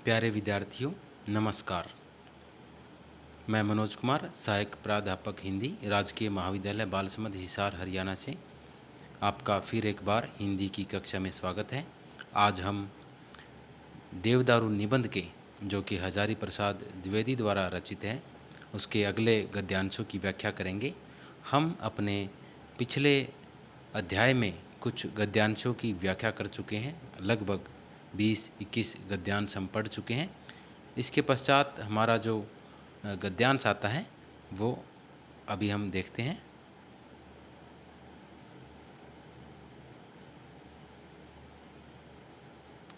प्यारे विद्यार्थियों, नमस्कार। मैं मनोज कुमार, सहायक प्राध्यापक हिंदी, राजकीय महाविद्यालय बालसमंद, हिसार, हरियाणा से आपका फिर एक बार हिंदी की कक्षा में स्वागत है। आज हम देवदारू निबंध के, जो कि हजारी प्रसाद द्विवेदी द्वारा रचित है, उसके अगले गद्यांशों की व्याख्या करेंगे। हम अपने पिछले अध्याय में कुछ गद्यांशों की व्याख्या कर चुके हैं। लगभग 20-21 गद्यांश हम पढ़ चुके हैं। इसके पश्चात हमारा जो गद्यांश आता है वो अभी हम देखते हैं।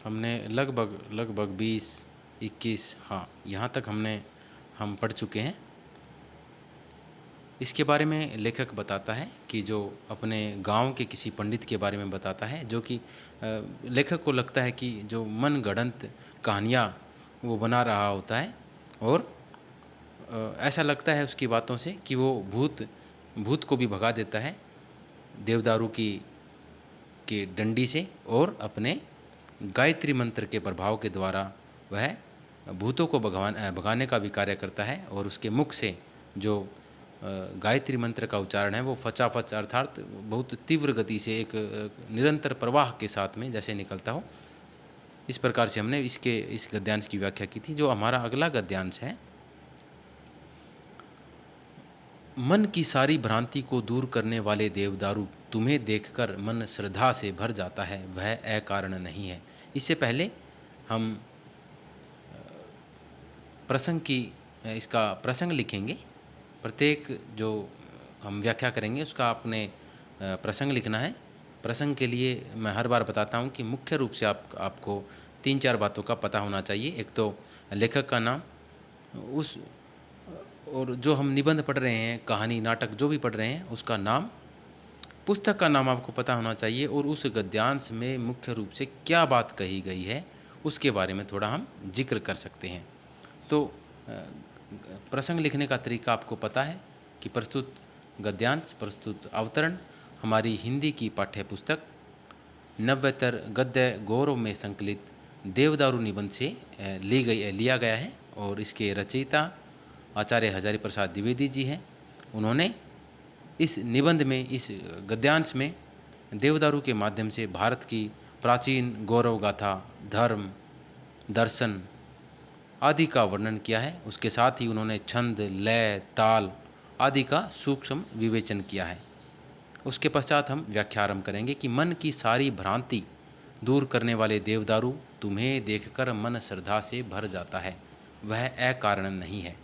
हमने लगभग 20-21 यहाँ तक हम पढ़ चुके हैं। इसके बारे में लेखक बताता है कि जो अपने गांव के किसी पंडित के बारे में बताता है, जो कि लेखक को लगता है कि जो मनगढ़ंत कहानियाँ वो बना रहा होता है, और ऐसा लगता है उसकी बातों से कि वो भूत को भी भगा देता है देवदारू की डंडी से, और अपने गायत्री मंत्र के प्रभाव के द्वारा वह भूतों को भगाने का भी कार्य करता है। और उसके मुख से जो गायत्री मंत्र का उच्चारण है वो फचाफच अर्थात बहुत तीव्र गति से एक निरंतर प्रवाह के साथ में जैसे निकलता हो। इस प्रकार से हमने इस गद्यांश की व्याख्या की थी। जो हमारा अगला गद्यांश है, मन की सारी भ्रांति को दूर करने वाले देवदारू, तुम्हें देखकर मन श्रद्धा से भर जाता है, वह अकारण नहीं है। इससे पहले हम इसका प्रसंग लिखेंगे। प्रत्येक जो हम व्याख्या करेंगे उसका आपने प्रसंग लिखना है। प्रसंग के लिए मैं हर बार बताता हूँ कि मुख्य रूप से आपको 3-4 बातों का पता होना चाहिए। एक तो लेखक का नाम, और जो हम निबंध पढ़ रहे हैं, कहानी, नाटक जो भी पढ़ रहे हैं, उसका नाम, पुस्तक का नाम आपको पता होना चाहिए, और उस गद्यांश में मुख्य रूप से क्या बात कही गई है उसके बारे में थोड़ा हम जिक्र कर सकते हैं। तो प्रसंग लिखने का तरीका आपको पता है कि प्रस्तुत गद्यांश, प्रस्तुत अवतरण हमारी हिंदी की पाठ्य पुस्तक नव्यतर गद्य गौरव में संकलित देवदारू निबंध से लिया गया है, और इसके रचयिता आचार्य हजारी प्रसाद द्विवेदी जी हैं। उन्होंने इस निबंध में, इस गद्यांश में देवदारू के माध्यम से भारत की प्राचीन गौरव गाथा, धर्म, दर्शन आदि का वर्णन किया है। उसके साथ ही उन्होंने छंद, लय, ताल आदि का सूक्ष्म विवेचन किया है। उसके पश्चात हम व्याख्या आरंभ करेंगे कि मन की सारी भ्रांति दूर करने वाले देवदारू, तुम्हें देखकर मन श्रद्धा से भर जाता है, वह अकारण नहीं है।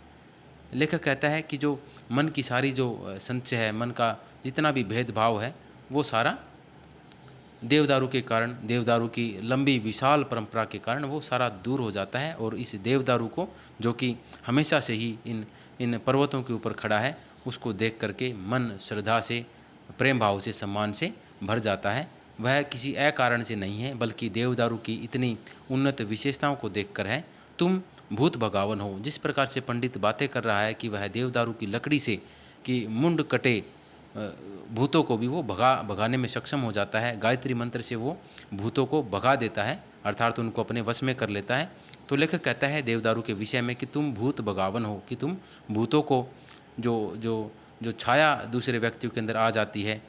लेखक कहता है कि जो मन की सारी जो संचय है, मन का जितना भी भेदभाव है, वो सारा देवदारू के कारण, देवदारू की लंबी विशाल परंपरा के कारण वो सारा दूर हो जाता है। और इस देवदारू को, जो कि हमेशा से ही इन पर्वतों के ऊपर खड़ा है, उसको देख करके मन श्रद्धा से, प्रेम भाव से, सम्मान से भर जाता है। वह किसी अकारण से नहीं है, बल्कि देवदारू की इतनी उन्नत विशेषताओं को देखकर है। तुम भूत भगावन हो। जिस प्रकार से पंडित बातें कर रहा है कि वह देवदारू की लकड़ी से, कि मुंड कटे भूतों को भी वो भगाने में सक्षम हो जाता है। गायत्री मंत्र से वो भूतों को भगा देता है, अर्थात उनको अपने वश में कर लेता है। तो लेखक कहता है देवदारू के विषय में कि तुम भूत भगावन हो, कि तुम भूतों को, जो जो जो छाया दूसरे व्यक्तियों के अंदर आ जाती है,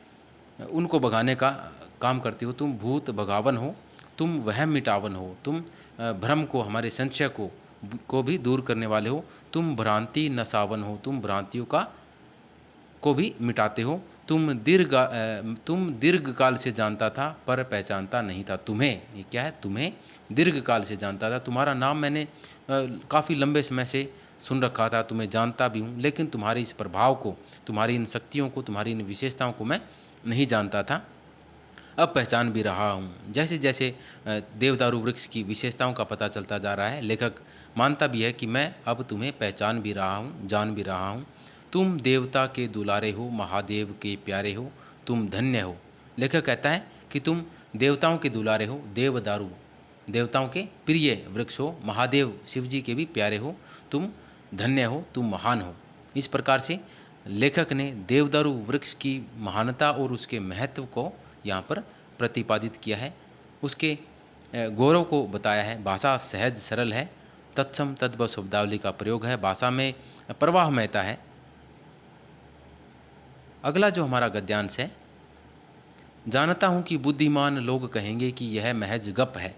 उनको भगाने का काम करती हो। तुम भूत भगावन हो, तुम वहम मिटावन हो, तुम भ्रम को, हमारे संशय को भी दूर करने वाले हो। तुम भ्रांति नसावन हो, तुम भ्रांतियों को भी मिटाते हो। तुम दीर्घ काल से जानता था पर पहचानता नहीं था तुम्हें। ये क्या है? तुम्हें दीर्घ काल से जानता था, तुम्हारा नाम मैंने काफ़ी लंबे समय से सुन रखा था, तुम्हें जानता भी हूँ, लेकिन तुम्हारे इस प्रभाव को, तुम्हारी इन शक्तियों को, तुम्हारी इन विशेषताओं को मैं नहीं जानता था। अब पहचान भी रहा हूँ। जैसे जैसे देवदारू वृक्ष की विशेषताओं का पता चलता जा रहा है, लेखक मानता भी है कि मैं अब तुम्हें पहचान भी रहा हूँ, जान भी रहा हूँ। तुम देवता के दुलारे हो, महादेव के प्यारे हो, तुम धन्य हो। लेखक कहता है कि तुम देवताओं के दुलारे हो, देवदारू देवताओं के प्रिय वृक्ष हो, महादेव शिव जी के भी प्यारे हो, तुम धन्य हो, तुम महान हो। इस प्रकार से लेखक ने देवदारू वृक्ष की महानता और उसके महत्व को यहाँ पर प्रतिपादित किया है, उसके गौरव को बताया है। भाषा सहज सरल है, तत्सम तद्भव शब्दावली का प्रयोग है, भाषा में प्रवाहमयता है। अगला जो हमारा गद्यांश है, जानता हूँ कि बुद्धिमान लोग कहेंगे कि यह महज गप है।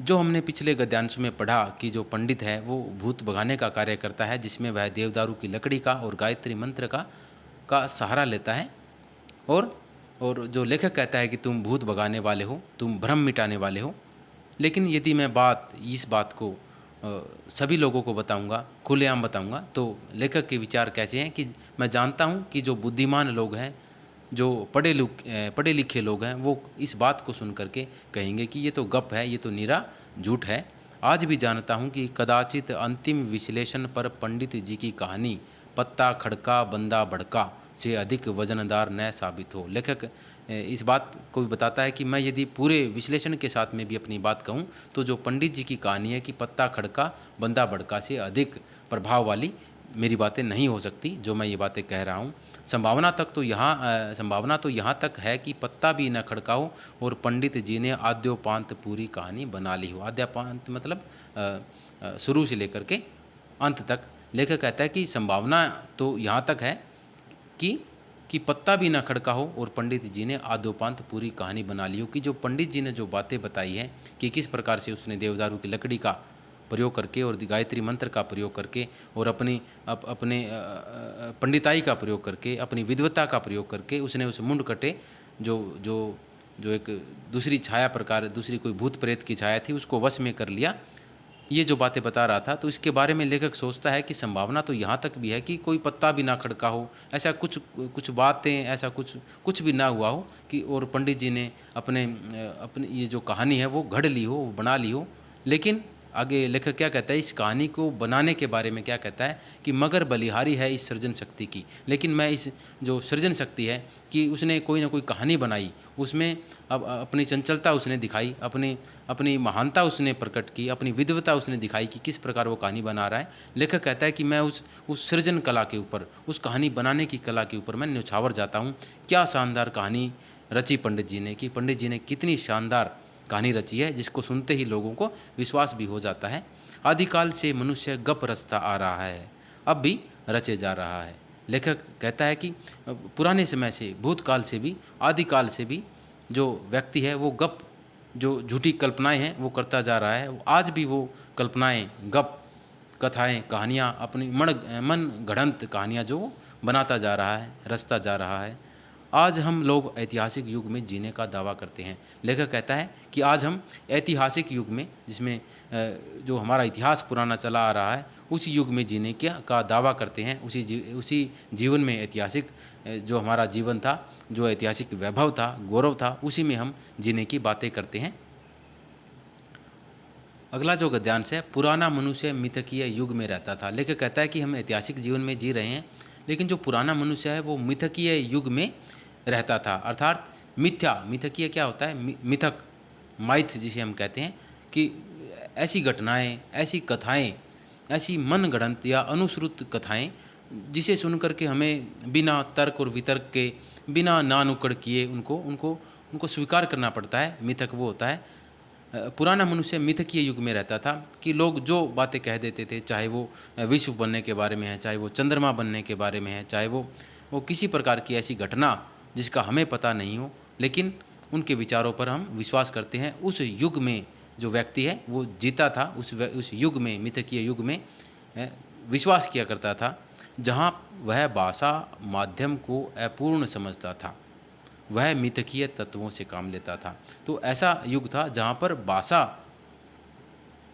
जो हमने पिछले गद्यांश में पढ़ा कि जो पंडित है वो भूत भगाने का कार्य करता है, जिसमें वह देवदारू की लकड़ी का और गायत्री मंत्र का सहारा लेता है। और जो लेखक कहता है कि तुम भूत भगाने वाले हो, तुम भ्रम मिटाने वाले हो। लेकिन यदि मैं इस बात को सभी लोगों को बताऊंगा, खुलेआम बताऊंगा, तो लेखक के विचार कैसे हैं कि मैं जानता हूं कि जो बुद्धिमान लोग हैं, जो पढ़े लिखे लोग हैं, वो इस बात को सुन करके कहेंगे कि ये तो गप है, ये तो निरा झूठ है। आज भी जानता हूँ कि कदाचित अंतिम विश्लेषण पर पंडित जी की कहानी पत्ता खड़का बंदा भड़का से अधिक वजनदार न साबित हो। लेखक इस बात को भी बताता है कि मैं यदि पूरे विश्लेषण के साथ में भी अपनी बात कहूँ तो जो पंडित जी की कहानी है कि पत्ता खड़का बंदा भड़का से अधिक प्रभाव वाली मेरी बातें नहीं हो सकती, जो मैं ये बातें कह रहा हूँ। संभावना तो यहाँ तक है कि पत्ता भी न खड़का हो और पंडित जी ने आद्योपांत पूरी कहानी बना ली हो। आद्योपांत मतलब शुरू से लेकर के अंत तक। लेखक कहता है कि संभावना तो यहाँ तक है कि पत्ता भी न खड़का हो और पंडित जी ने आद्योपांत पूरी कहानी बना ली हो। कि जो पंडित जी ने जो बातें बताई है कि किस प्रकार से उसने देवदारू की लकड़ी का प्रयोग करके और गायत्री मंत्र का प्रयोग करके और अपने पंडिताई का प्रयोग करके, अपनी विद्वता का प्रयोग करके उसने उस मुंड कटे जो जो जो एक दूसरी कोई भूत प्रेत की छाया थी, उसको वश में कर लिया। ये जो बातें बता रहा था, तो इसके बारे में लेखक सोचता है कि संभावना तो यहाँ तक भी है कि कोई पत्ता भी ना खड़का हो, ऐसा कुछ बातें, ऐसा कुछ भी ना हुआ हो कि और पंडित जी ने अपने ये जो कहानी है वो गढ़ ली हो, वो बना ली हो। लेकिन आगे लेखक क्या कहता है, इस कहानी को बनाने के बारे में क्या कहता है कि मगर बलिहारी है इस सृजन शक्ति की। लेकिन मैं इस जो सृजन शक्ति है कि उसने कोई ना कोई कहानी बनाई, उसमें अब अपनी चंचलता उसने दिखाई, अपनी महानता उसने प्रकट की, अपनी विद्वता उसने दिखाई कि किस प्रकार वो कहानी बना रहा है। लेखक कहता है कि मैं उस सृजन कला के ऊपर, उस कहानी बनाने की कला के ऊपर मैं न्यौछावर जाता हूँ। क्या शानदार कहानी रची पंडित जी ने, कि पंडित जी ने कितनी शानदार कहानी रची है जिसको सुनते ही लोगों को विश्वास भी हो जाता है। आदिकाल से मनुष्य गप रचता आ रहा है, अब भी रचे जा रहा है। लेखक कहता है कि पुराने समय से, भूतकाल से भी, आदिकाल से भी जो व्यक्ति है वो गप, जो झूठी कल्पनाएं हैं वो करता जा रहा है। आज भी वो कल्पनाएं, गप, कथाएं, कहानियाँ, अपनी मन गढ़ंत कहानियाँ जो बनाता जा रहा है, रचता जा रहा है। आज हम लोग ऐतिहासिक युग में जीने का दावा करते हैं। लेखक कहता है कि आज हम ऐतिहासिक युग में, जिसमें जो हमारा इतिहास पुराना चला आ रहा है, उसी युग में जीने का दावा करते हैं। उसी जीवन में, ऐतिहासिक जो हमारा जीवन था, जो ऐतिहासिक वैभव था, गौरव था, उसी में हम जीने की बातें करते हैं। अगला जो गद्यांश है, पुराना मनुष्य मिथकीय युग में रहता था। लेखक कहता है कि हम ऐतिहासिक जीवन में जी रहे हैं, लेकिन जो पुराना मनुष्य है वो मिथकीय युग में रहता था। अर्थात मिथकीय क्या होता है, मिथक, माइथ जिसे हम कहते हैं, कि ऐसी घटनाएं, ऐसी कथाएं, ऐसी मनगढ़ंत या अनुश्रुत कथाएं जिसे सुन करके हमें बिना तर्क और वितर्क के, बिना ना नुक्कड़ किए उनको स्वीकार करना पड़ता है। मिथक वो होता है। पुराना मनुष्य मिथकीय युग में रहता था कि लोग जो बातें कह देते थे, चाहे वो विश्व बनने के बारे में है, चाहे वो चंद्रमा बनने के बारे में है, चाहे वो किसी प्रकार की ऐसी घटना जिसका हमें पता नहीं हो, लेकिन उनके विचारों पर हम विश्वास करते हैं। उस युग में जो व्यक्ति है वो जीता था, उस युग में, मिथकीय युग में विश्वास किया करता था, जहाँ वह भाषा माध्यम को अपूर्ण समझता था, वह मिथकीय तत्वों से काम लेता था। तो ऐसा युग था जहाँ पर भाषा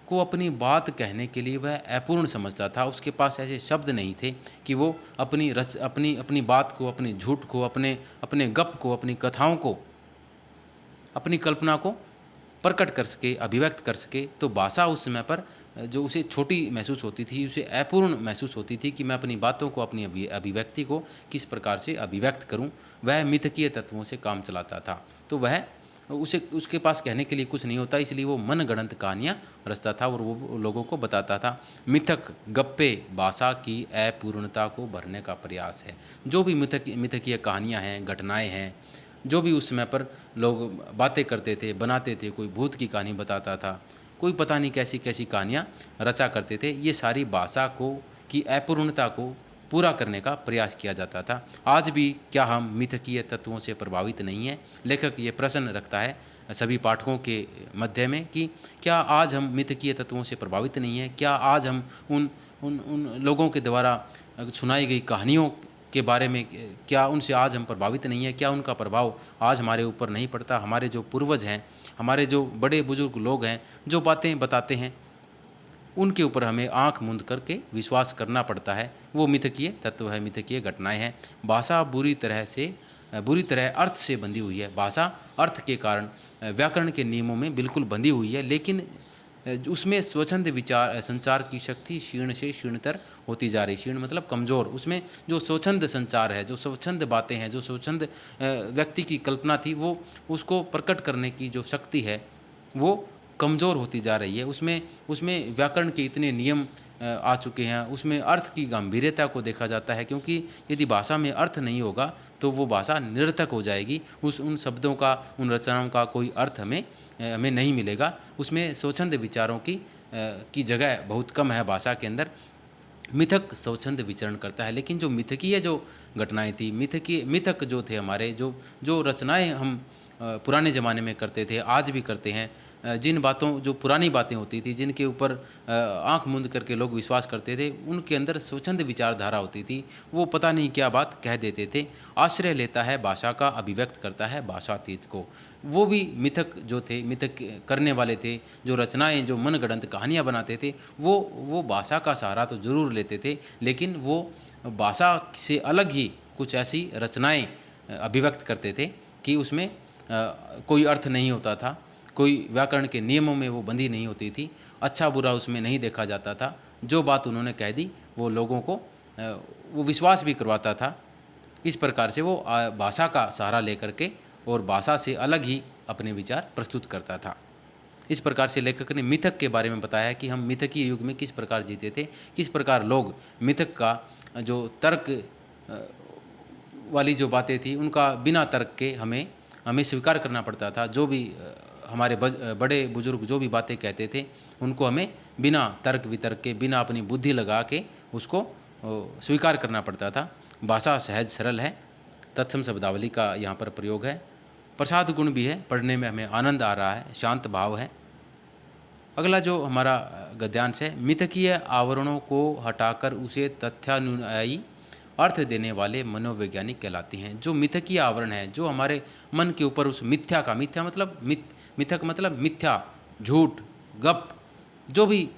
को अपनी बात कहने के लिए वह अपूर्ण समझता था। उसके पास ऐसे शब्द नहीं थे कि वो अपनी बात को, अपनी झूठ को, अपने गप को, अपनी कथाओं को, अपनी कल्पना को प्रकट कर सके, अभिव्यक्त कर सके। तो भाषा उस समय पर जो उसे छोटी महसूस होती थी, उसे अपूर्ण महसूस होती थी कि मैं अपनी बातों को, अपनी अभिव्यक्ति को किस प्रकार से अभिव्यक्त करूं। वह मिथकीय तत्वों से काम चलाता था। तो वह उसके पास कहने के लिए कुछ नहीं होता, इसलिए वो मनगढ़ंत कहानियाँ रचता था और वो लोगों को बताता था। मिथक, गप्पे भाषा की अपूर्णता को भरने का प्रयास है। जो भी मिथकीय कहानियाँ हैं, घटनाएँ हैं, जो भी उस समय पर लोग बातें करते थे, बनाते थे, कोई भूत की कहानी बताता था, कोई पता नहीं कैसी कैसी कहानियाँ रचा करते थे। ये सारी भाषा को की अपूर्णता को पूरा करने का प्रयास किया जाता था। आज भी क्या हम मिथकीय तत्वों से प्रभावित नहीं हैं? लेखक ये प्रश्न रखता है सभी पाठकों के मध्य में कि क्या आज हम मिथकीय तत्वों से प्रभावित नहीं हैं? क्या आज हम उन उन उन लोगों के द्वारा सुनाई गई कहानियों के बारे में क्या उनसे आज हम प्रभावित नहीं हैं? क्या उनका प्रभाव आज हमारे ऊपर नहीं पड़ता? हमारे जो पूर्वज हैं, हमारे जो बड़े बुजुर्ग लोग हैं, जो बातें बताते हैं, उनके ऊपर हमें आंख मूंद करके विश्वास करना पड़ता है। वो मिथकीय तत्व है, मिथकीय घटनाएं हैं। भाषा बुरी तरह अर्थ से बंधी हुई है। भाषा अर्थ के कारण व्याकरण के नियमों में बिल्कुल बंधी हुई है, लेकिन उसमें स्वच्छंद विचार संचार की शक्ति क्षीण से क्षीणतर होती जा रही। क्षीण मतलब कमज़ोर। उसमें जो स्वच्छंद संचार है, जो स्वच्छंद बातें हैं, जो स्वच्छंद व्यक्ति की कल्पना थी, वो उसको प्रकट करने की जो शक्ति है वो कमज़ोर होती जा रही है। उसमें उसमें व्याकरण के इतने नियम आ चुके हैं, उसमें अर्थ की गंभीरता को देखा जाता है, क्योंकि यदि भाषा में अर्थ नहीं होगा तो वो भाषा निरर्थक हो जाएगी। उन शब्दों का, उन रचनाओं का कोई अर्थ हमें नहीं मिलेगा। उसमें स्वच्छंद विचारों की जगह बहुत कम है भाषा के अंदर। मिथक स्वच्छंद विचरण करता है, लेकिन जो मिथकीय जो घटनाएं थी, मिथक जो थे हमारे, जो जो रचनाएं हम पुराने ज़माने में करते थे, आज भी करते हैं, जिन बातों जो पुरानी बातें होती थी, जिनके ऊपर आंख मूंद करके लोग विश्वास करते थे, उनके अंदर स्वच्छंद विचारधारा होती थी। वो पता नहीं क्या बात कह देते थे। आश्रय लेता है भाषा का, अभिव्यक्त करता है भाषातीत को। वो भी मिथक जो थे, मिथक करने वाले थे, जो रचनाएं, जो मनगढ़ंत कहानियाँ बनाते थे, वो भाषा का सहारा तो ज़रूर लेते थे, लेकिन वो भाषा से अलग ही कुछ ऐसी रचनाएं अभिव्यक्त करते थे कि उसमें कोई अर्थ नहीं होता था, कोई व्याकरण के नियमों में वो बंधी नहीं होती थी, अच्छा बुरा उसमें नहीं देखा जाता था। जो बात उन्होंने कह दी वो लोगों को वो विश्वास भी करवाता था। इस प्रकार से वो भाषा का सहारा लेकर के और भाषा से अलग ही अपने विचार प्रस्तुत करता था। इस प्रकार से लेखक ने मिथक के बारे में बताया कि हम मिथकीय युग में किस प्रकार जीते थे, किस प्रकार लोग मिथक का जो तर्क वाली जो बातें थी उनका बिना तर्क के हमें हमें स्वीकार करना पड़ता था। जो भी हमारे बड़े बुजुर्ग जो भी बातें कहते थे, उनको हमें बिना तर्क वितर्क के, बिना अपनी बुद्धि लगा के उसको स्वीकार करना पड़ता था। भाषा सहज सरल है, तत्सम शब्दावली का यहाँ पर प्रयोग है, प्रसाद गुण भी है, पढ़ने में हमें आनंद आ रहा है, शांत भाव है। अगला जो हमारा गद्यांश है, मिथकीय आवरणों को हटाकर उसे तथ्यानुयायी अर्थ देने वाले मनोवैज्ञानिक कहलाते हैं। जो मिथकीय आवरण है, जो हमारे मन के ऊपर उस मिथ्या का, मिथ्या मतलब मिथक मतलब मिथ्या, झूठ, गप, जो भी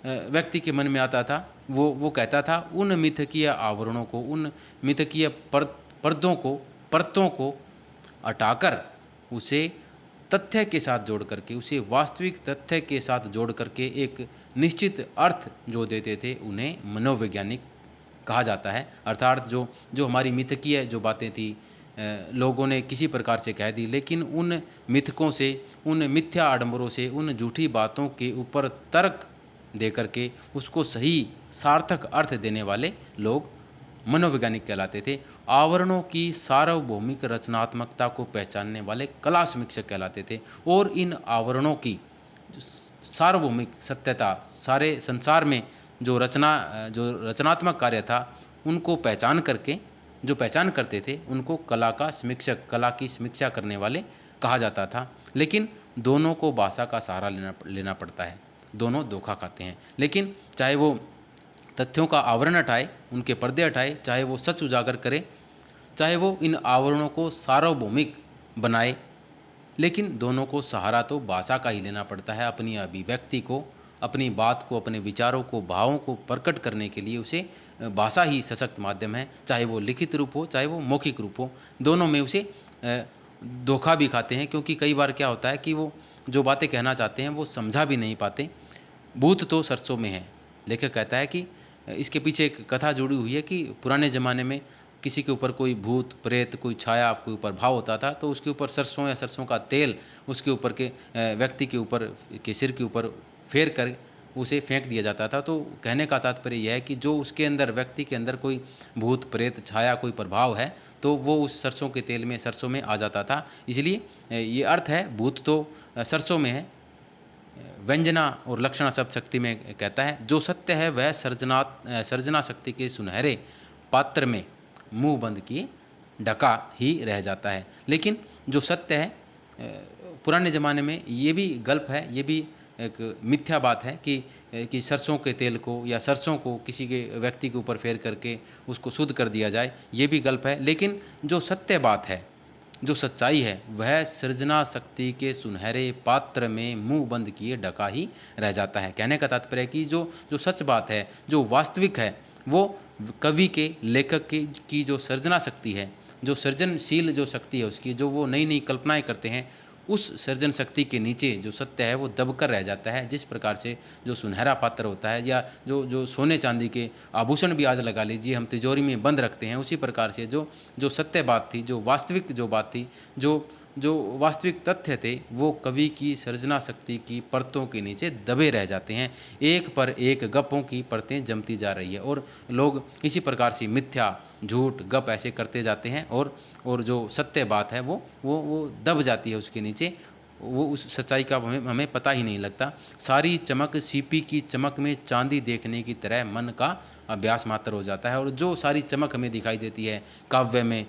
व्यक्ति के मन में आता था वो कहता था, उन मिथकीय आवरणों को, उन मिथकीय परतों को हटाकर उसे तथ्य के साथ जोड़ करके, उसे वास्तविक तथ्य के साथ जोड़ करके एक निश्चित अर्थ जो देते थे, उन्हें मनोवैज्ञानिक कहा जाता है। अर्थात जो जो हमारी मिथकीय जो बातें थी, लोगों ने किसी प्रकार से कह दी, लेकिन उन मिथकों से, उन मिथ्या आडंबरों से, उन झूठी बातों के ऊपर तर्क दे करके उसको सही सार्थक अर्थ देने वाले लोग मनोवैज्ञानिक कहलाते थे। आवरणों की सार्वभौमिक रचनात्मकता को पहचानने वाले कला समीक्षक कहलाते थे। और इन आवरणों की सार्वभौमिक सत्यता, सारे संसार में जो रचनात्मक कार्य था, उनको पहचान करके जो पहचान करते थे, उनको कला का समीक्षक, कला की समीक्षा करने वाले कहा जाता था। लेकिन दोनों को भाषा का सहारा लेना पड़ता है, दोनों धोखा खाते हैं। लेकिन चाहे वो तथ्यों का आवरण हटाए, उनके पर्दे हटाए, चाहे वो सच उजागर करे, चाहे वो इन आवरणों को सार्वभौमिक बनाए, लेकिन दोनों को सहारा तो भाषा का ही लेना पड़ता है। अपनी अभिव्यक्ति को, अपनी बात को, अपने विचारों को, भावों को प्रकट करने के लिए उसे भाषा ही सशक्त माध्यम है। चाहे वो लिखित रूप हो, चाहे वो मौखिक रूप हो, दोनों में उसे धोखा भी खाते हैं। क्योंकि कई बार क्या होता है कि वो जो बातें कहना चाहते हैं वो समझा भी नहीं पाते। भूत तो सरसों में है। लेखक कहता है कि इसके पीछे एक कथा जुड़ी हुई है कि पुराने ज़माने में किसी के ऊपर कोई भूत प्रेत, कोई छाया, कोई प्रभाव होता था, तो उसके ऊपर सरसों या सरसों का तेल उसके ऊपर के व्यक्ति के ऊपर के सिर के ऊपर फेर कर उसे फेंक दिया जाता था। तो कहने का तात्पर्य यह है कि जो उसके अंदर, व्यक्ति के अंदर कोई भूत प्रेत छाया, कोई प्रभाव है, तो वो उस सरसों के तेल में, सरसों में आ जाता था। इसलिए ये अर्थ है, भूत तो सरसों में है, व्यंजना और लक्षणा शब्द शक्ति में कहता है, जो सत्य है वह सर्जना शक्ति के सुनहरे पात्र में मुंह बंद किए ढका ही रह जाता है। लेकिन जो सत्य है, पुराने ज़माने में ये भी गल्प है, ये भी एक मिथ्या बात है कि सरसों के तेल को या सरसों को किसी के व्यक्ति के ऊपर फेर करके उसको शुद्ध कर दिया जाए, ये भी गल्प है। लेकिन जो सत्य बात है, जो सच्चाई है, वह सृजना शक्ति के सुनहरे पात्र में मुंह बंद किए ढका ही रह जाता है। कहने का तात्पर्य है कि जो सच बात है, जो वास्तविक है, वो कवि के, लेखक की जो सृजना शक्ति है, जो सृजनशील जो शक्ति है उसकी, जो वो नई नई कल्पनाएं करते हैं, उस सृजन शक्ति के नीचे जो सत्य है वो दबकर रह जाता है। जिस प्रकार से जो सुनहरा पात्र होता है, या जो सोने चांदी के आभूषण भी आज लगा लीजिए हम तिजोरी में बंद रखते हैं, उसी प्रकार से जो सत्य बात थी, जो वास्तविक जो बात थी, जो वास्तविक तथ्य थे, वो कवि की सृजना शक्ति की परतों के नीचे दबे रह जाते हैं। एक पर एक गप्पों की परतें जमती जा रही है और लोग इसी प्रकार से मिथ्या, झूठ, गप ऐसे करते जाते हैं और जो सत्य बात है वो दब जाती है उसके नीचे। वो उस सच्चाई का हमें पता ही नहीं लगता। सारी चमक सीपी की चमक में चांदी देखने की तरह मन का अभ्यास मात्र हो जाता है। और जो सारी चमक हमें दिखाई देती है काव्य में,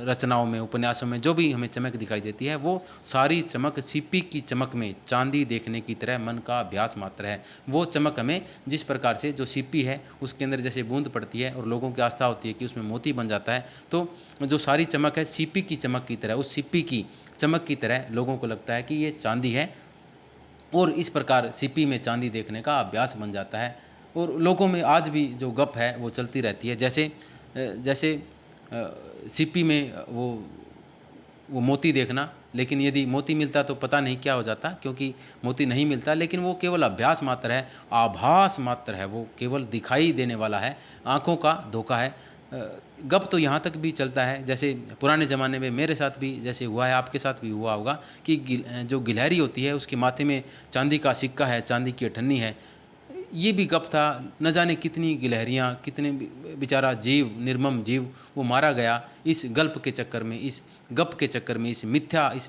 रचनाओं में, उपन्यासों में, जो भी हमें चमक दिखाई देती है, वो सारी चमक सीपी की चमक में चांदी देखने की तरह मन का अभ्यास मात्र है। वो चमक हमें जिस प्रकार से जो सीपी है उसके अंदर जैसे बूंद पड़ती है और लोगों की आस्था होती है कि उसमें मोती बन जाता है, तो जो सारी चमक है सीपी की चमक की तरह, उस सीपी की चमक की तरह लोगों को लगता है कि ये चांदी है, और इस प्रकार सीपी में चांदी देखने का अभ्यास बन जाता है। और लोगों में आज भी जो गप है वो चलती रहती है। जैसे सीपी में वो मोती देखना, लेकिन यदि मोती मिलता तो पता नहीं क्या हो जाता, क्योंकि मोती नहीं मिलता। लेकिन वो केवल अभ्यास मात्र है, आभास मात्र है, वो केवल दिखाई देने वाला है, आँखों का धोखा है। गप तो यहाँ तक भी चलता है, जैसे पुराने ज़माने में मेरे साथ भी जैसे हुआ है, आपके साथ भी हुआ होगा कि जो गिलहरी होती है उसके माथे में चांदी का सिक्का है, चांदी की अठन्नी है। ये भी गप था। न जाने कितनी गिलहरियाँ, कितने बेचारा जीव, निर्मम जीव, वो मारा गया इस गल्प के चक्कर में, इस गप के चक्कर में, इस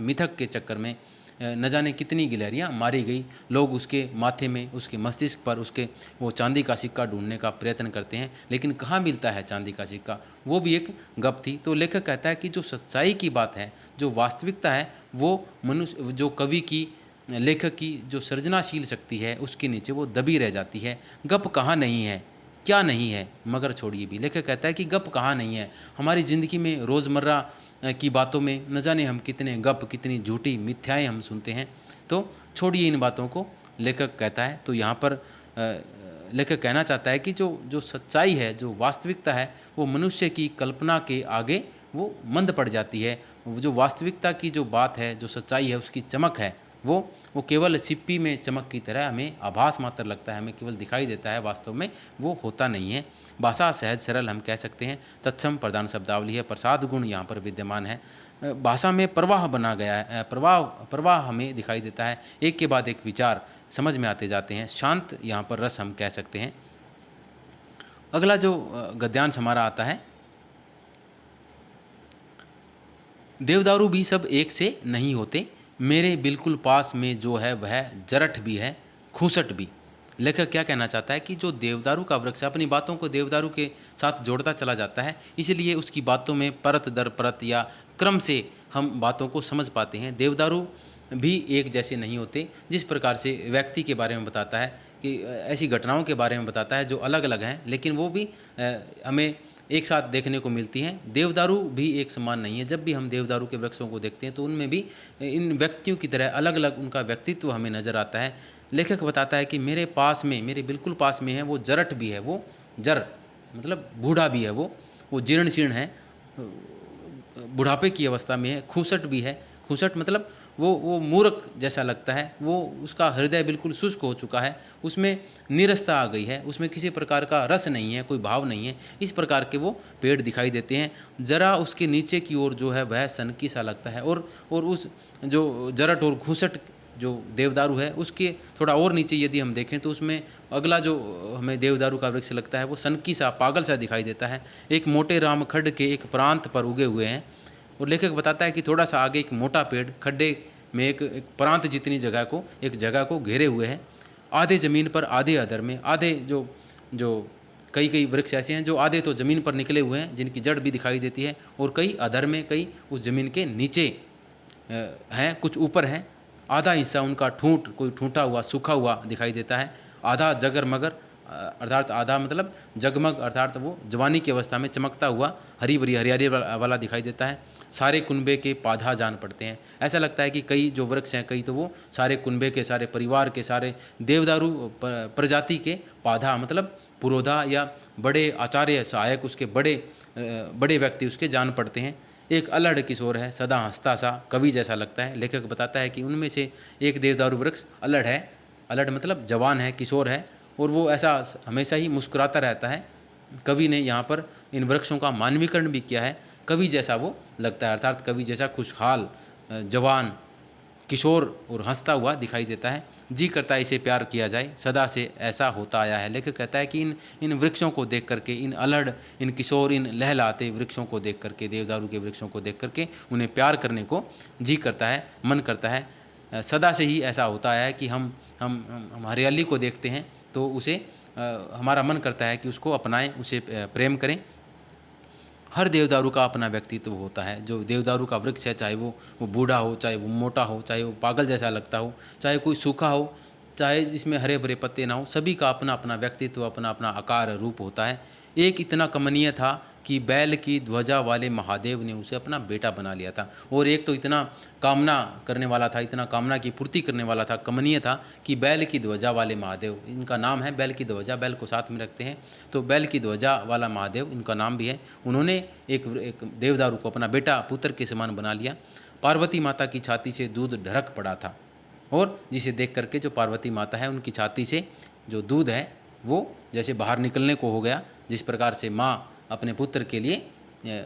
मिथक के चक्कर में। न जाने कितनी गिलहरियाँ मारी गई। लोग उसके माथे में, उसके मस्तिष्क पर उसके वो चांदी का सिक्का ढूंढने का प्रयत्न करते हैं, लेकिन कहाँ मिलता है चांदी का सिक्का। वो भी एक गप थी। तो लेखक कहता है कि जो सच्चाई की बात है, जो वास्तविकता है, वो मनुष्य, जो कवि की, लेखक की जो सृजनाशील शक्ति है उसके नीचे वो दबी रह जाती है। गप कहाँ नहीं है, क्या नहीं है, मगर छोड़िए भी। लेखक कहता है कि गप कहाँ नहीं है। हमारी ज़िंदगी में रोज़मर्रा की बातों में न जाने हम कितने गप, कितनी झूठी मिथ्याएं हम सुनते हैं। तो छोड़िए इन बातों को, लेखक कहता है। तो यहाँ पर लेखक कहना चाहता है कि जो सच्चाई है, जो वास्तविकता है, वो मनुष्य की कल्पना के आगे वो मंद पड़ जाती है। जो वास्तविकता की जो बात है, जो सच्चाई है, उसकी चमक है, वो केवल सिप्पी में चमक की तरह हमें आभास मात्र लगता है, हमें केवल दिखाई देता है, वास्तव में वो होता नहीं है। भाषा सहज सरल हम कह सकते हैं, तत्सम प्रधान शब्दावली है, प्रसाद गुण यहाँ पर विद्यमान है। भाषा में प्रवाह बना गया है, प्रवाह हमें दिखाई देता है, एक के बाद एक विचार समझ में आते जाते हैं। शांत यहाँ पर रस हम कह सकते हैं। अगला जो गद्यांश हमारा आता है, देवदारू भी सब एक से नहीं होते, मेरे बिल्कुल पास में जो है वह जरठ भी है, खूसट भी। लेखक क्या कहना चाहता है कि जो देवदारू का वृक्ष अपनी बातों को देवदारू के साथ जोड़ता चला जाता है, इसलिए उसकी बातों में परत दर परत या क्रम से हम बातों को समझ पाते हैं। देवदारू भी एक जैसे नहीं होते। जिस प्रकार से व्यक्ति के बारे में बताता है, कि ऐसी घटनाओं के बारे में बताता है जो अलग अलग हैं, लेकिन वो भी हमें एक साथ देखने को मिलती हैं। देवदारू भी एक समान नहीं है। जब भी हम देवदारू के वृक्षों को देखते हैं तो उनमें भी इन व्यक्तियों की तरह अलग अलग उनका व्यक्तित्व हमें नज़र आता है। लेखक बताता है कि मेरे पास में, मेरे बिल्कुल पास में है, वो जरठ भी है, वो जर मतलब बूढ़ा भी है, वो जीर्ण शीर्ण है, बुढ़ापे की अवस्था में है। खूसट भी है, खूसट मतलब वो मूर्ख जैसा लगता है, वो उसका हृदय बिल्कुल शुष्क हो चुका है, उसमें नीरसता आ गई है, उसमें किसी प्रकार का रस नहीं है, कोई भाव नहीं है। इस प्रकार के वो पेड़ दिखाई देते हैं। जरा उसके नीचे की ओर जो है वह सनकी सा लगता है, और उस जो जरठ और खूसट जो देवदारू है उसके थोड़ा और नीचे यदि हम देखें तो उसमें अगला जो हमें देवदारू का वृक्ष लगता है वो सनकी सा, पागल सा दिखाई देता है। एक मोटे रामखड्ड के एक प्रांत पर उगे हुए हैं। और लेखक बताता है कि थोड़ा सा आगे एक मोटा पेड़ खड्डे में एक प्रांत जितनी एक जगह को घेरे हुए है। आधे ज़मीन पर, आधे अधर में, आधे जो कई वृक्ष ऐसे हैं जो आधे तो ज़मीन पर निकले हुए हैं, जिनकी जड़ भी दिखाई देती है, और कई अधर में, कई उस ज़मीन के नीचे हैं, कुछ ऊपर हैं। आधा हिस्सा उनका कोई ठूंठा हुआ, सूखा हुआ दिखाई देता है। आधा जगर-मगर, अर्थात आधा मतलब जगमग, अर्थात वो जवानी की अवस्था में चमकता हुआ हरी भरी हरियाली वाला दिखाई देता है। सारे कुनबे के पाधा जान पड़ते हैं। ऐसा लगता है कि कई जो वृक्ष हैं, कई तो वो सारे कुनबे के, सारे परिवार के, सारे देवदारू प्रजाति के पाधा मतलब पुरोधा या बड़े आचार्य सहायक उसके बड़े व्यक्ति उसके जान पड़ते हैं। एक अल्हड़ किशोर है, सदा हंसता सा, कवि जैसा लगता है। लेखक बताता है कि उनमें से एक देवदारू वृक्ष अल्हड़ है। अल्हड़ मतलब जवान है, किशोर है, और वो ऐसा हमेशा ही मुस्कुराता रहता है। कवि ने यहाँ पर इन वृक्षों का मानवीकरण भी किया है। कवि जैसा वो लगता है, अर्थात कवि जैसा खुशहाल, जवान, किशोर और हंसता हुआ दिखाई देता है। जी करता है इसे प्यार किया जाए, सदा से ऐसा होता आया है। लेखक कहता है कि इन वृक्षों को देख करके, इन अल्हड़, इन किशोर, इन लहलाते वृक्षों को देख करके, देवदारू के वृक्षों को देख करके उन्हें प्यार करने को जी करता है, मन करता है। सदा से ही ऐसा होता है कि हम हरियाली को देखते हैं तो उसे हमारा मन करता है कि उसको अपनाएं, उसे प्रेम करें। हर देवदारू का अपना व्यक्तित्व होता है। जो देवदारू का वृक्ष है, चाहे वो बूढ़ा हो, चाहे वो मोटा हो, चाहे वो पागल जैसा लगता हो, चाहे कोई सूखा हो, चाहे जिसमें हरे भरे पत्ते ना हो, सभी का अपना अपना व्यक्तित्व, अपना अपना आकार रूप होता है। एक इतना कमनीय था कि बैल की ध्वजा वाले महादेव ने उसे अपना बेटा बना लिया था, और एक तो इतना कामना करने वाला था, इतना कामना की पूर्ति करने वाला था, कमनीय था कि बैल की ध्वजा वाले महादेव, इनका नाम है बैल की ध्वजा, बैल को साथ में रखते हैं तो बैल की ध्वजा वाला महादेव इनका नाम भी है। उन्होंने एक देवदारू को अपना बेटा, पुत्र के समान बना लिया। पार्वती माता की छाती से दूध ढरक पड़ा था, और जिसे देख करके जो पार्वती माता है, उनकी छाती से जो दूध है वो जैसे बाहर निकलने को हो गया। जिस प्रकार से माँ अपने पुत्र के लिए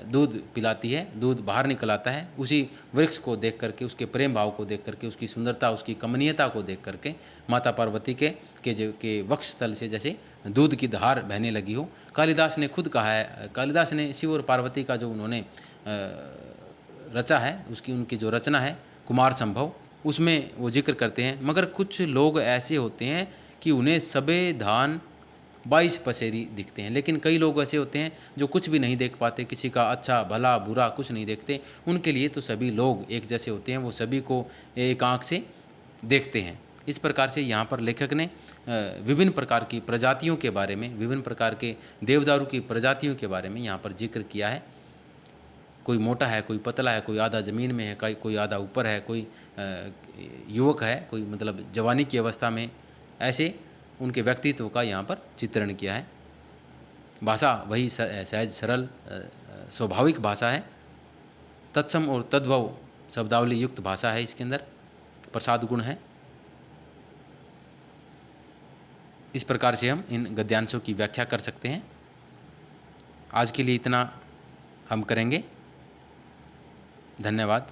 दूध पिलाती है, दूध बाहर निकल आता है, उसी वृक्ष को देख करके, उसके प्रेम भाव को देख करके, उसकी सुंदरता, उसकी कमनीयता को देख करके माता पार्वती के वक्षस्थल से जैसे दूध की धार बहने लगी हो। कालिदास ने खुद कहा है, कालिदास ने शिव और पार्वती का जो उन्होंने रचा है, उनकी जो रचना है कुमार संभव, उसमें वो जिक्र करते हैं। मगर कुछ लोग ऐसे होते हैं कि उन्हें सबे धान 22 पसेरी दिखते हैं, लेकिन कई लोग ऐसे होते हैं जो कुछ भी नहीं देख पाते, किसी का अच्छा भला बुरा कुछ नहीं देखते। उनके लिए तो सभी लोग एक जैसे होते हैं, वो सभी को एक आँख से देखते हैं। इस प्रकार से यहाँ पर लेखक ने विभिन्न प्रकार की प्रजातियों के बारे में, विभिन्न प्रकार के देवदारू की प्रजातियों के बारे में यहाँ पर जिक्र किया है। कोई मोटा है, कोई पतला है, कोई आधा ज़मीन में है, कोई आधा ऊपर है, कोई युवक है, कोई मतलब जवानी की अवस्था में, ऐसे उनके व्यक्तित्व का यहाँ पर चित्रण किया है। भाषा वही सहज सरल स्वाभाविक भाषा है, तत्सम और तद्भव शब्दावली युक्त भाषा है, इसके अंदर प्रसाद गुण है। इस प्रकार से हम इन गद्यांशों की व्याख्या कर सकते हैं। आज के लिए इतना हम करेंगे। धन्यवाद।